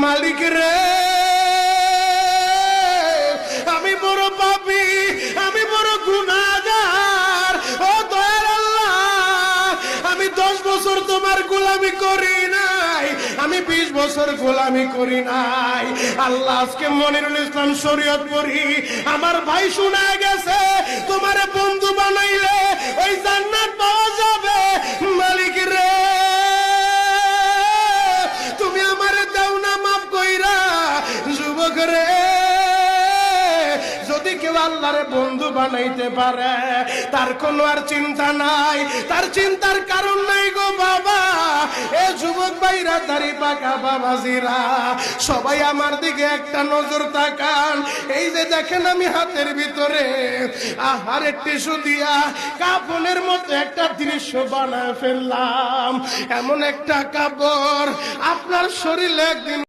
মালিক রে, আমি বড় পাপী, আমি বড় গুনাহগার। ও দয়ার আল্লাহ, আমি 10 বছর তোমার গোলামি করি নাই, আমি 20 বছর গোলামি করি নাই। আল্লাহ, আজকে মনিরুল ইসলাম শরীয়তপুরী আমার ভাই শোনা গেছে তোমারে বন্ধু বানাইলে ওই জান্নাত পাওয়া যাবে। মালিক রে, তুমি আমারে দাও না মাফ কইরা। যুবক রে, যদি কেউ আল্লাহরে বন্ধু বানাইতে পারে তার কোনো আর চিন্তা নাই, তার চিন্তার কারণ নাই গো বাবা। এ যুবক ভাইরা, দাড়ি পাকা বাবাজিরা, সবাই আমার দিকে একটা নজর তাকান। এই যে দেখেন আমি হাতের ভিতরে আহারের টিস্যু দিয়া কাফনের মতো একটা দৃশ্য বানায় ফেললাম। এমন একটা কাপড় আপনার শরীরে একদিন